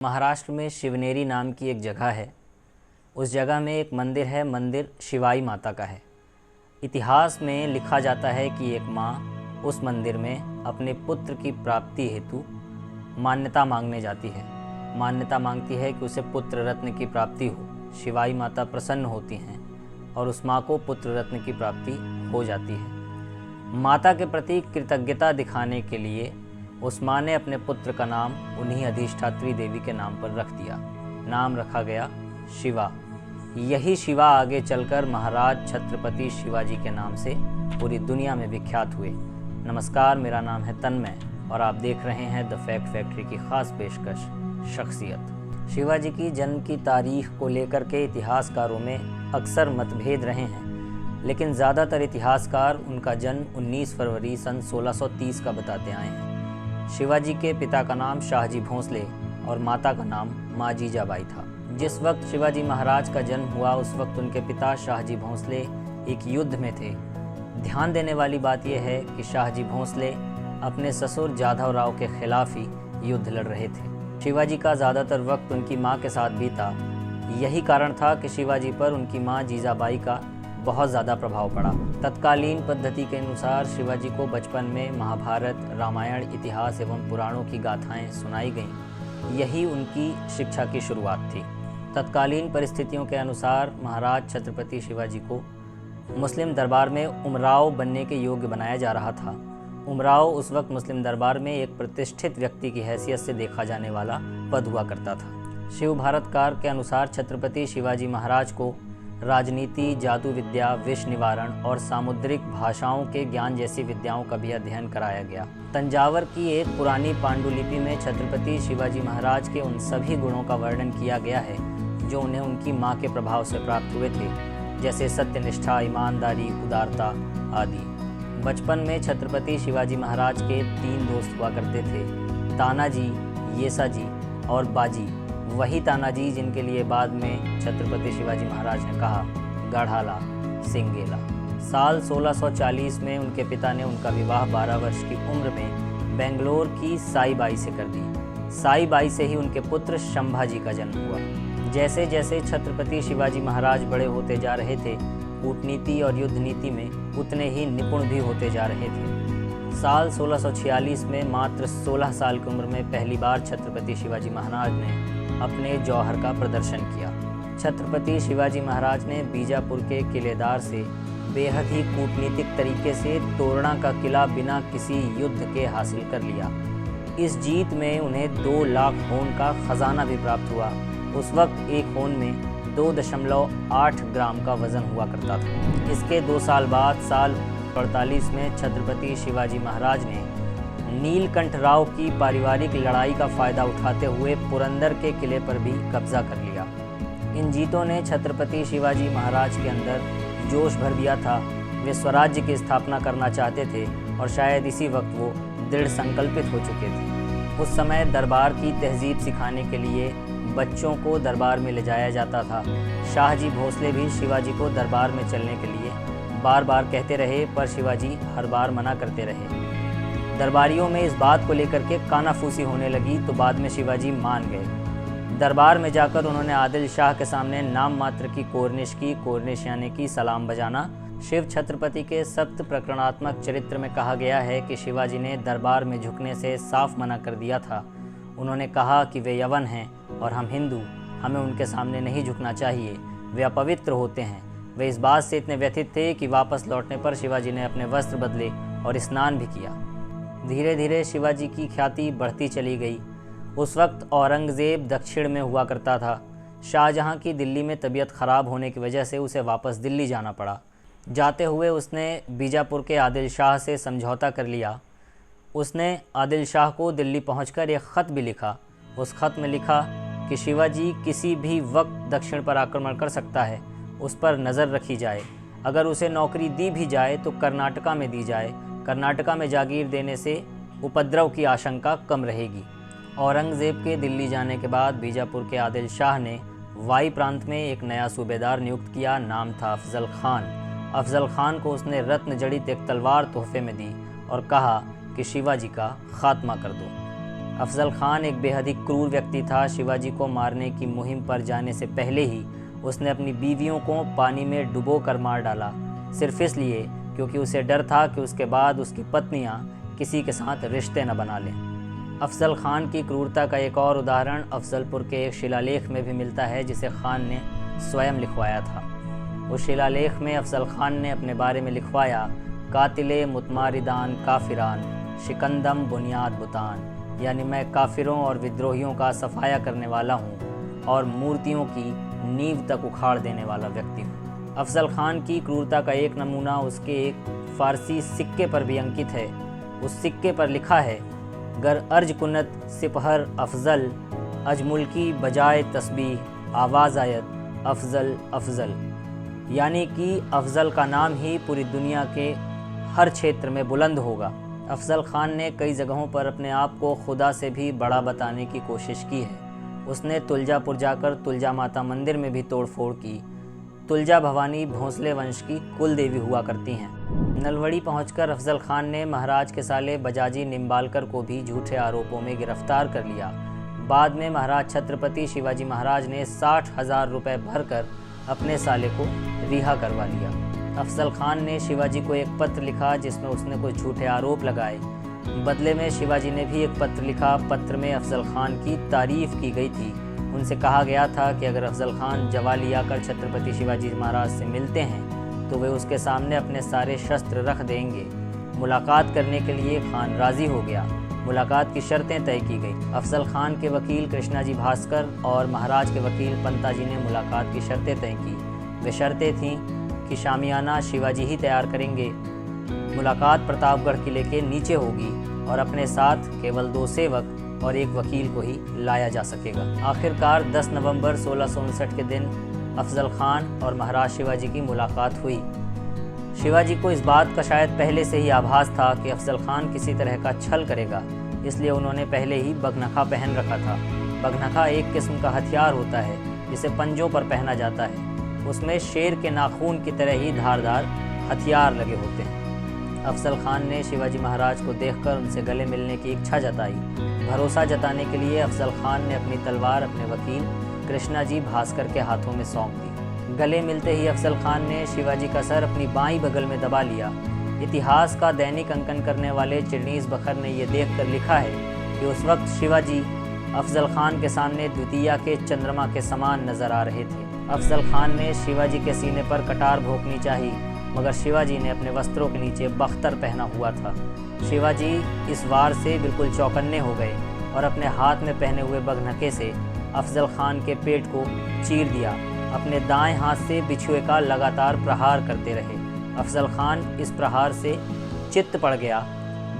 महाराष्ट्र में शिवनेरी नाम की एक जगह है। उस जगह में एक मंदिर है। मंदिर शिवाई माता का है। इतिहास में लिखा जाता है कि एक माँ उस मंदिर में अपने पुत्र की प्राप्ति हेतु मान्यता मांगने जाती है। मान्यता मांगती है कि उसे पुत्र रत्न की प्राप्ति हो। शिवाई माता प्रसन्न होती हैं और उस माँ को पुत्र रत्न की प्राप्ति हो जाती है। माता के प्रति कृतज्ञता दिखाने के लिए उस माँ ने अपने पुत्र का नाम उन्हीं अधिष्ठात्री देवी के नाम पर रख दिया। नाम रखा गया शिवा। यही शिवा आगे चलकर महाराज छत्रपति शिवाजी के नाम से पूरी दुनिया में विख्यात हुए। नमस्कार, मेरा नाम है तन्मय और आप देख रहे हैं द फैक्ट फैक्ट्री की खास पेशकश शख्सियत। शिवाजी की जन्म की तारीख को लेकर के इतिहासकारों में अक्सर मतभेद रहे हैं, लेकिन ज़्यादातर इतिहासकार उनका जन्म 19 फरवरी सन 1630 का बताते आए हैं। शिवाजी के पिता का नाम शाहजी भोंसले और माता का नाम माँ जीजाबाई था। जिस वक्त शिवाजी महाराज का जन्म हुआ उस वक्त उनके पिता शाहजी भोंसले एक युद्ध में थे। ध्यान देने वाली बात यह है कि शाहजी भोंसले अपने ससुर जाधव राव के खिलाफ ही युद्ध लड़ रहे थे। शिवाजी का ज़्यादातर वक्त उनकी माँ के साथ बीता। यही कारण था कि शिवाजी पर उनकी माँ जीजाबाई का बहुत ज़्यादा प्रभाव पड़ा। तत्कालीन पद्धति के अनुसार शिवाजी को बचपन में महाभारत, रामायण, इतिहास एवं पुराणों की गाथाएं सुनाई गईं। यही उनकी शिक्षा की शुरुआत थी। तत्कालीन परिस्थितियों के अनुसार महाराज छत्रपति शिवाजी को मुस्लिम दरबार में उमराव बनने के योग्य बनाया जा रहा था। उमराव उस वक्त मुस्लिम दरबार में एक प्रतिष्ठित व्यक्ति की हैसियत से देखा जाने वाला पद हुआ करता था। शिव भारतकार के अनुसार छत्रपति शिवाजी महाराज को राजनीति, जादू विद्या, विष निवारण और सामुद्रिक भाषाओं के ज्ञान जैसी विद्याओं का भी अध्ययन कराया गया। तंजावर की एक पुरानी पांडुलिपि में छत्रपति शिवाजी महाराज के उन सभी गुणों का वर्णन किया गया है जो उन्हें उनकी मां के प्रभाव से प्राप्त हुए थे, जैसे सत्यनिष्ठा, ईमानदारी, उदारता आदि। बचपन में छत्रपति शिवाजी महाराज के 3 दोस्त हुआ करते थे, तानाजी, येसाजी और बाजी। वही तानाजी जिनके लिए बाद में छत्रपति शिवाजी महाराज ने कहा गढ़ाला सिंगेला। साल 1640 में उनके पिता ने उनका विवाह 12 वर्ष की उम्र में बेंगलोर की साईबाई से कर दी। साईबाई से ही उनके पुत्र शंभाजी का जन्म हुआ। जैसे जैसे छत्रपति शिवाजी महाराज बड़े होते जा रहे थे, कूटनीति और युद्ध नीति में उतने ही निपुण भी होते जा रहे थे। साल 1646 में मात्र 16 साल की उम्र में पहली बार छत्रपति शिवाजी महाराज ने अपने जौहर का प्रदर्शन किया। छत्रपति शिवाजी महाराज ने बीजापुर के किलेदार से बेहद ही कूटनीतिक तरीके से तोरणा का किला बिना किसी युद्ध के हासिल कर लिया। इस जीत में उन्हें 2 लाख होन का खजाना भी प्राप्त हुआ। उस वक्त एक होन में 2.8 ग्राम का वजन हुआ करता था। इसके 2 साल बाद साल 48 में छत्रपति शिवाजी महाराज ने नीलकंठ राव की पारिवारिक लड़ाई का फायदा उठाते हुए पुरंदर के किले पर भी कब्जा कर लिया। इन जीतों ने छत्रपति शिवाजी महाराज के अंदर जोश भर दिया था। वे स्वराज्य की स्थापना करना चाहते थे और शायद इसी वक्त वो दृढ़ संकल्पित हो चुके थे। उस समय दरबार की तहजीब सिखाने के लिए बच्चों को दरबार में ले जाया जाता था। शाहजी भोंसले भी शिवाजी को दरबार में चलने के लिए बार बार कहते रहे, पर शिवाजी हर बार मना करते रहे। दरबारियों में इस बात को लेकर के कानाफूसी होने लगी तो बाद में शिवाजी मान गए। दरबार में जाकर उन्होंने आदिल शाह के सामने नाम मात्र की कोर्निश की। कोर्निश यानी कि सलाम बजाना। शिव छत्रपति के सप्त प्रकरणात्मक चरित्र में कहा गया है कि शिवाजी ने दरबार में झुकने से साफ मना कर दिया था। उन्होंने कहा कि वे यवन हैं और हम हिंदू, हमें उनके सामने नहीं झुकना चाहिए, वे अपवित्र होते हैं। वे इस बात से इतने व्यथित थे कि वापस लौटने पर शिवाजी ने अपने वस्त्र बदले और स्नान भी किया। धीरे धीरे शिवाजी की ख्याति बढ़ती चली गई। उस वक्त औरंगज़ेब दक्षिण में हुआ करता था। शाहजहां की दिल्ली में तबीयत ख़राब होने की वजह से उसे वापस दिल्ली जाना पड़ा। जाते हुए उसने बीजापुर के आदिल शाह से समझौता कर लिया। उसने आदिल शाह को दिल्ली पहुंचकर एक ख़त भी लिखा। उस ख़त में लिखा कि शिवाजी किसी भी वक्त दक्षिण पर आक्रमण कर सकता है, उस पर नज़र रखी जाए। अगर उसे नौकरी दी भी जाए तो कर्नाटका में दी जाए। कर्नाटका में जागीर देने से उपद्रव की आशंका कम रहेगी। औरंगज़ेब के दिल्ली जाने के बाद बीजापुर के आदिल शाह ने वाई प्रांत में एक नया सूबेदार नियुक्त किया। नाम था अफजल खान। अफजल खान को उसने रत्न जड़ित एक तलवार तोहफे में दी और कहा कि शिवाजी का खात्मा कर दो। अफजल खान एक बेहद ही क्रूर व्यक्ति था। शिवाजी को मारने की मुहिम पर जाने से पहले ही उसने अपनी बीवियों को पानी में डुबो कर मार डाला, सिर्फ इसलिए क्योंकि उसे डर था कि उसके बाद उसकी पत्नियां किसी के साथ रिश्ते न बना लें। अफजल खान की क्रूरता का एक और उदाहरण अफजलपुर के एक शिलालेख में भी मिलता है, जिसे खान ने स्वयं लिखवाया था। उस शिलालेख में अफजल खान ने अपने बारे में लिखवाया, कातिले मुतमारिदान काफिरान शिकंदम बुनियाद बुतान, यानी मैं काफिरों और विद्रोहियों का सफाया करने वाला हूँ और मूर्तियों की नींव तक उखाड़ देने वाला व्यक्ति हूँ। अफजल खान की क्रूरता का एक नमूना उसके एक फ़ारसी सिक्के पर भी अंकित है। उस सिक्के पर लिखा है, गर अर्ज कुन्नत सिपहर अफजल अजमुल्की बजाय तस्बीह आवाज़ आयत अफजल अफजल, यानी कि अफजल का नाम ही पूरी दुनिया के हर क्षेत्र में बुलंद होगा। अफजल खान ने कई जगहों पर अपने आप को खुदा से भी बड़ा बताने की कोशिश की है। उसने तुलजापुर जाकर तुलजा माता मंदिर में भी तोड़फोड़ की। तुलजा भवानी भोंसले वंश की कुल देवी हुआ करती हैं। नलवड़ी पहुंचकर अफजल खान ने महाराज के साले बजाजी निम्बालकर को भी झूठे आरोपों में गिरफ्तार कर लिया। बाद में महाराज छत्रपति शिवाजी महाराज ने 60,000 रुपये भरकर अपने साले को रिहा करवा लिया। अफजल खान ने शिवाजी को एक पत्र लिखा जिसमें उसने कुछ झूठे आरोप लगाए। बदले में शिवाजी ने भी एक पत्र लिखा। पत्र में अफजल खान की तारीफ की गई थी। उनसे कहा गया था कि अगर अफजल खान जवाली आकर छत्रपति शिवाजी महाराज से मिलते हैं तो वे उसके सामने अपने सारे शस्त्र रख देंगे। मुलाकात करने के लिए खान राज़ी हो गया। मुलाकात की शर्तें तय की गई। अफजल खान के वकील कृष्णाजी भास्कर और महाराज के वकील पंताजी ने मुलाकात की शर्तें तय की। वे शर्तें थीं कि शामियाना शिवाजी ही तैयार करेंगे, मुलाकात प्रतापगढ़ किले के नीचे होगी और अपने साथ केवल 2 सेवक और एक वकील को ही लाया जा सकेगा। आखिरकार 10 नवंबर 1659 के दिन अफजल खान और महाराज शिवाजी की मुलाकात हुई। शिवाजी को इस बात का शायद पहले से ही आभास था कि अफजल खान किसी तरह का छल करेगा, इसलिए उन्होंने पहले ही बगनखा पहन रखा था। बगनखा एक किस्म का हथियार होता है जिसे पंजों पर पहना जाता है। उसमें शेर के नाखून की तरह ही धारदार हथियार लगे होते हैं। अफजल खान ने शिवाजी महाराज को देखकर उनसे गले मिलने की इच्छा जताई। भरोसा जताने के लिए अफजल खान ने अपनी तलवार अपने वकील कृष्णाजी भास्कर के हाथों में सौंप दी। गले मिलते ही अफजल खान ने शिवाजी का सर अपनी बाईं बगल में दबा लिया। इतिहास का दैनिक अंकन करने वाले चिरनीस बखर ने यह देखकर लिखा है कि उस वक्त शिवाजी अफजल खान के सामने द्वितीया के चंद्रमा के समान नजर आ रहे थे। अफजल खान ने शिवाजी के सीने पर कटार भोंकनी चाहिए, मगर शिवाजी ने अपने वस्त्रों के नीचे बख्तर पहना हुआ था। शिवाजी इस वार से बिल्कुल चौकन्ने हो गए और अपने हाथ में पहने हुए बगनखे से अफजल खान के पेट को चीर दिया। अपने दाएं हाथ से बिछुए का लगातार प्रहार करते रहे। अफजल खान इस प्रहार से चित्त पड़ गया।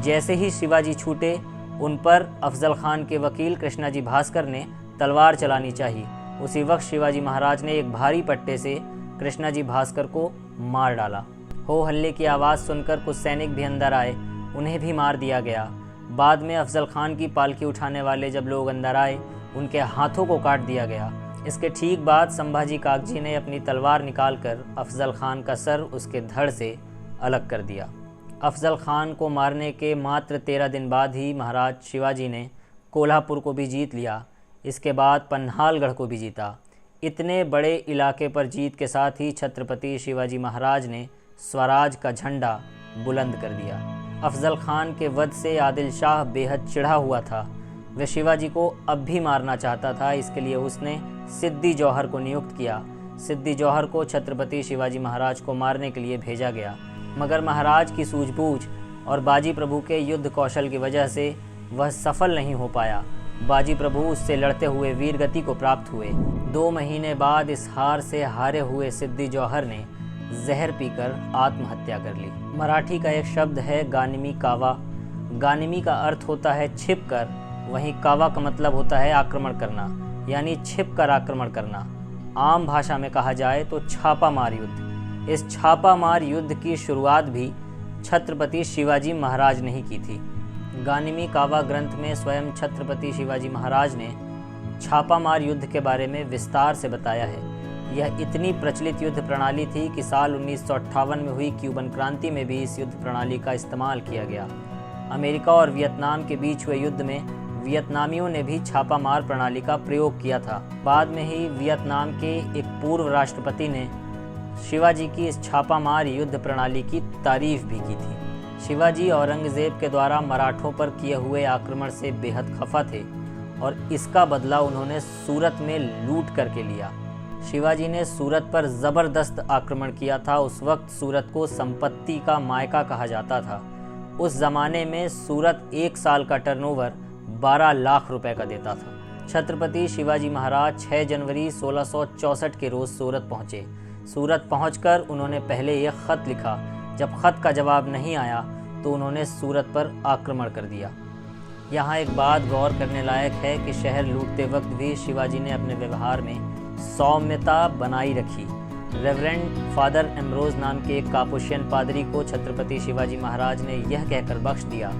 जैसे ही शिवाजी छूटे, उन पर अफजल खान के वकील कृष्णाजी भास्कर ने तलवार चलानी चाहिए। उसी वक्त शिवाजी महाराज ने एक भारी पट्टे से कृष्णाजी भास्कर को मार डाला। हो हल्ले की आवाज़ सुनकर कुछ सैनिक भी अंदर आए, उन्हें भी मार दिया गया। बाद में अफजल खान की पालकी उठाने वाले जब लोग अंदर आए, उनके हाथों को काट दिया गया। इसके ठीक बाद संभाजी कागजी ने अपनी तलवार निकालकर अफजल खान का सर उसके धड़ से अलग कर दिया। अफजल खान को मारने के मात्र 13 दिन बाद ही महाराज शिवाजी ने कोल्हापुर को भी जीत लिया। इसके बाद पन्हालगढ़ को भी जीता। इतने बड़े इलाके पर जीत के साथ ही छत्रपति शिवाजी महाराज ने स्वराज का झंडा बुलंद कर दिया। अफजल खान के वध से आदिल शाह बेहद चिढ़ा हुआ था। वह शिवाजी को अब भी मारना चाहता था। इसके लिए उसने सिद्दी जौहर को नियुक्त किया। सिद्दी जौहर को छत्रपति शिवाजी महाराज को मारने के लिए भेजा गया, मगर महाराज की सूझबूझ और बाजी प्रभु के युद्ध कौशल की वजह से वह सफल नहीं हो पाया। बाजी प्रभु उससे लड़ते हुए वीरगति को प्राप्त हुए। 2 महीने बाद इस हार से हारे हुए सिद्दी जौहर ने जहर पीकर आत्महत्या कर ली। मराठी का एक शब्द है गानिमी कावा। गानिमी का अर्थ होता है छिप कर, वहीं कावा का मतलब होता है आक्रमण करना, यानी छिप कर आक्रमण करना। आम भाषा में कहा जाए तो छापामार युद्ध। इस छापामार युद्ध की शुरुआत भी छत्रपति शिवाजी महाराज ने ही की थी। गानिमी कावा ग्रंथ में स्वयं छत्रपति शिवाजी महाराज ने छापामार युद्ध के बारे में विस्तार से बताया है। यह इतनी प्रचलित युद्ध प्रणाली थी कि साल 1958 में हुई क्यूबन क्रांति में भी इस युद्ध प्रणाली का इस्तेमाल किया गया। अमेरिका और वियतनाम के बीच हुए युद्ध में वियतनामियों ने भी छापामार प्रणाली का प्रयोग किया था। बाद में ही वियतनाम के एक पूर्व राष्ट्रपति ने शिवाजी की इस छापामार युद्ध प्रणाली की तारीफ भी की थी। शिवाजी औरंगज़ेब के द्वारा मराठों पर किए हुए आक्रमण से बेहद खफा थे और इसका बदला उन्होंने सूरत में लूट करके लिया। शिवाजी ने सूरत पर ज़बरदस्त आक्रमण किया था। उस वक्त सूरत को संपत्ति का मायका कहा जाता था। उस ज़माने में सूरत एक साल का टर्नओवर 12 लाख रुपए का देता था। छत्रपति शिवाजी महाराज 6 जनवरी 1664 के रोज़ सूरत पहुँचे। सूरत पहुंचकर उन्होंने पहले एक ख़त लिखा। जब ख़त का जवाब नहीं आया तो उन्होंने सूरत पर आक्रमण कर दिया। यहाँ एक बात गौर करने लायक है कि शहर लूटते वक्त भी शिवाजी ने अपने व्यवहार में सौम्यता बनाई रखी। रेवरेंड फादर एम्ब्रोज नाम के एक कापुशियन पादरी को छत्रपति शिवाजी महाराज ने यह कहकर बख्श दिया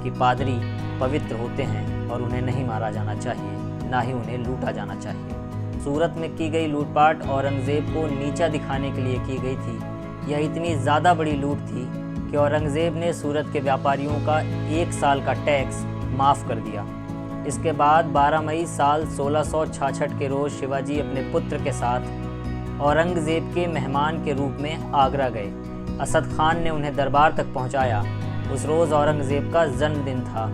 कि पादरी पवित्र होते हैं और उन्हें नहीं मारा जाना चाहिए, ना ही उन्हें लूटा जाना चाहिए। सूरत में की गई लूटपाट औरंगज़ेब को नीचा दिखाने के लिए की गई थी। यह इतनी ज़्यादा बड़ी लूट थी कि औरंगज़ेब ने सूरत के व्यापारियों का 1 साल का टैक्स माफ़ कर दिया। इसके बाद 12 मई साल 1666 के रोज़ शिवाजी अपने पुत्र के साथ औरंगज़ेब के मेहमान के रूप में आगरा गए। असद खान ने उन्हें दरबार तक पहुंचाया। उस रोज़ औरंगज़ेब का जन्मदिन था।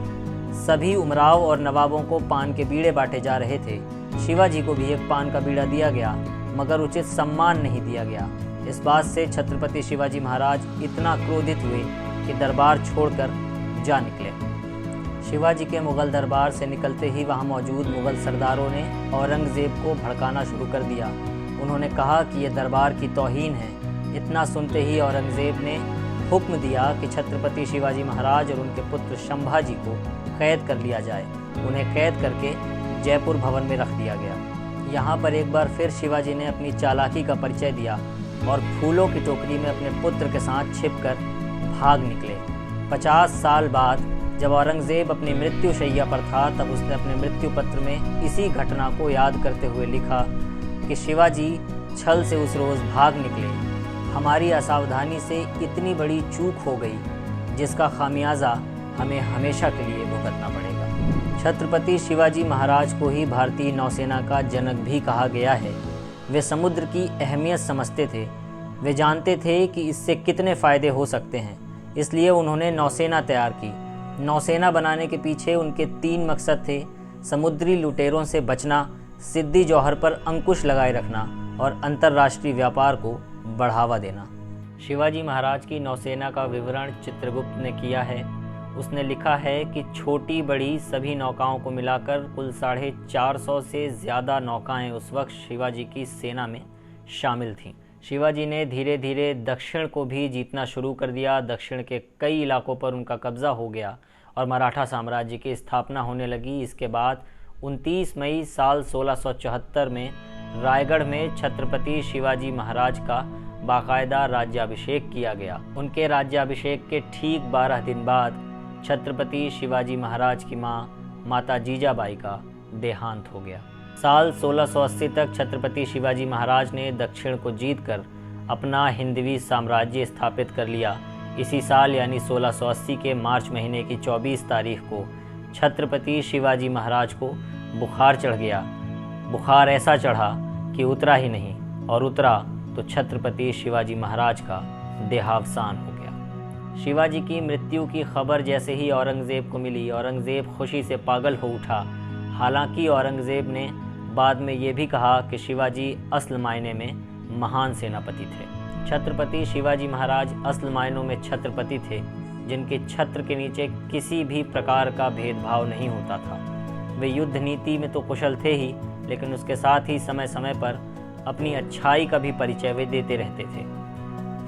सभी उमराव और नवाबों को पान के बीड़े बांटे जा रहे थे। शिवाजी को भी एक पान का बीड़ा दिया गया, मगर उचित सम्मान नहीं दिया गया। इस बात से छत्रपति शिवाजी महाराज इतना क्रोधित हुए कि दरबार छोड़कर जा निकले। शिवाजी के मुग़ल दरबार से निकलते ही वहां मौजूद मुग़ल सरदारों ने औरंगज़ेब को भड़काना शुरू कर दिया। उन्होंने कहा कि यह दरबार की तौहीन है। इतना सुनते ही औरंगज़ेब ने हुक्म दिया कि छत्रपति शिवाजी महाराज और उनके पुत्र संभाजी को कैद कर लिया जाए। उन्हें कैद करके जयपुर भवन में रख दिया गया। यहाँ पर एक बार फिर शिवाजी ने अपनी चालाकी का परिचय दिया और फूलों की टोकरी में अपने पुत्र के साथ छिपकर भाग निकले। 50 साल बाद जब औरंगज़ेब अपनी मृत्यु शैया पर था, तब उसने अपने मृत्यु पत्र में इसी घटना को याद करते हुए लिखा कि शिवाजी छल से उस रोज़ भाग निकले। हमारी असावधानी से इतनी बड़ी चूक हो गई जिसका खामियाजा हमें हमेशा के लिए भुगतना पड़ेगा। छत्रपति शिवाजी महाराज को ही भारतीय नौसेना का जनक भी कहा गया है। वे समुद्र की अहमियत समझते थे। वे जानते थे कि इससे कितने फ़ायदे हो सकते हैं, इसलिए उन्होंने नौसेना तैयार की। नौसेना बनाने के पीछे उनके 3 मकसद थे: समुद्री लुटेरों से बचना, सिद्दी जौहर पर अंकुश लगाए रखना और अंतर्राष्ट्रीय व्यापार को बढ़ावा देना। शिवाजी महाराज की नौसेना का विवरण चित्रगुप्त ने किया है। उसने लिखा है कि छोटी बड़ी सभी नौकाओं को मिलाकर कुल 450 से ज़्यादा नौकाएं उस वक्त शिवाजी की सेना में शामिल थीं। शिवाजी ने धीरे धीरे दक्षिण को भी जीतना शुरू कर दिया। दक्षिण के कई इलाकों पर उनका कब्ज़ा हो गया और मराठा साम्राज्य की स्थापना होने लगी। इसके बाद 29 मई साल 1674 में रायगढ़ में छत्रपति शिवाजी महाराज का बाकायदा राज्याभिषेक किया गया। उनके राज्याभिषेक के ठीक 12 दिन बाद छत्रपति शिवाजी महाराज की मां माता जीजाबाई का देहांत हो गया। साल 1680 तक छत्रपति शिवाजी महाराज ने दक्षिण को जीतकर अपना हिंदवी साम्राज्य स्थापित कर लिया। इसी साल यानी 1680 के मार्च महीने की 24 तारीख को छत्रपति शिवाजी महाराज को बुखार चढ़ गया। बुखार ऐसा चढ़ा कि उतरा ही नहीं, और उतरा तो छत्रपति शिवाजी महाराज का देहावसान हो गया। शिवाजी की मृत्यु की खबर जैसे ही औरंगज़ेब को मिली, औरंगज़ेब खुशी से पागल हो उठा। हालांकि औरंगज़ेब ने बाद में ये भी कहा कि शिवाजी असल मायने में महान सेनापति थे। छत्रपति शिवाजी महाराज असल मायनों में छत्रपति थे, जिनके छत्र के नीचे किसी भी प्रकार का भेदभाव नहीं होता था। वे युद्ध नीति में तो कुशल थे ही, लेकिन उसके साथ ही समय समय पर अपनी अच्छाई का भी परिचय वे देते रहते थे।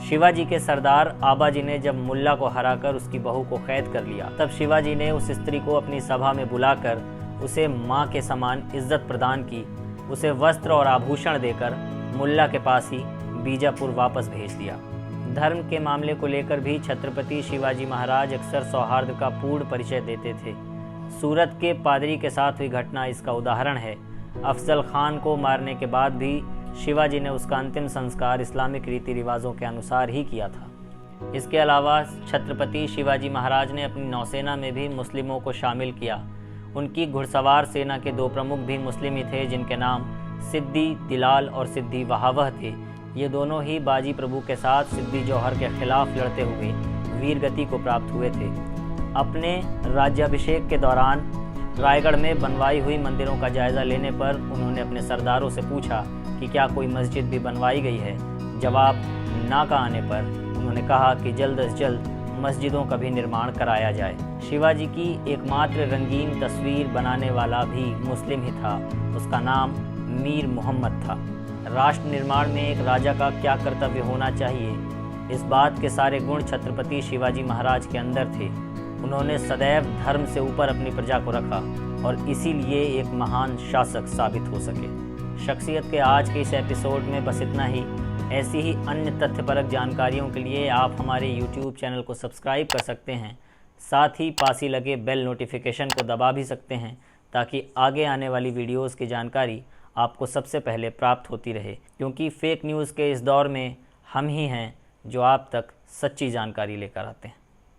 शिवाजी के सरदार आबाजी ने जब मुल्ला को हराकर उसकी बहू को कैद कर लिया, तब शिवाजी ने उस स्त्री को अपनी सभा में बुलाकर उसे माँ के समान इज्जत प्रदान की। उसे वस्त्र और आभूषण देकर मुल्ला के पास ही बीजापुर वापस भेज दिया। धर्म के मामले को लेकर भी छत्रपति शिवाजी महाराज अक्सर सौहार्द का पूर्ण परिचय देते थे। सूरत के पादरी के साथ हुई घटना इसका उदाहरण है। अफजल खान को मारने के बाद भी शिवाजी ने उसका अंतिम संस्कार इस्लामिक रीति रिवाजों के अनुसार ही किया था। इसके अलावा छत्रपति शिवाजी महाराज ने अपनी नौसेना में भी मुस्लिमों को शामिल किया। उनकी घुड़सवार सेना के 2 प्रमुख भी मुस्लिम ही थे, जिनके नाम सिद्दी दिलाल और सिद्दी वहावह थे। ये दोनों ही बाजी प्रभु के साथ सिद्दी जौहर के खिलाफ लड़ते हुए वीरगति को प्राप्त हुए थे। अपने राज्याभिषेक के दौरान रायगढ़ में बनवाई हुई मंदिरों का जायज़ा लेने पर उन्होंने अपने सरदारों से पूछा कि क्या कोई मस्जिद भी बनवाई गई है। जवाब ना का आने पर उन्होंने कहा कि जल्द से जल्द मस्जिदों का भी निर्माण कराया जाए। शिवाजी की एकमात्र रंगीन तस्वीर बनाने वाला भी मुस्लिम ही था। उसका नाम मीर मोहम्मद था। राष्ट्र निर्माण में एक राजा का क्या कर्तव्य होना चाहिए, इस बात के सारे गुण छत्रपति शिवाजी महाराज के अंदर थे। उन्होंने सदैव धर्म से ऊपर अपनी प्रजा को रखा और इसीलिए एक महान शासक साबित हो सके। शख्सियत के आज के इस एपिसोड में बस इतना ही। ऐसी ही अन्य तथ्यपरक जानकारियों के लिए आप हमारे YouTube चैनल को सब्सक्राइब कर सकते हैं। साथ ही पास ही लगे बेल नोटिफिकेशन को दबा भी सकते हैं, ताकि आगे आने वाली वीडियोस की जानकारी आपको सबसे पहले प्राप्त होती रहे, क्योंकि फेक न्यूज़ के इस दौर में हम ही हैं जो आप तक सच्ची जानकारी लेकर आते हैं।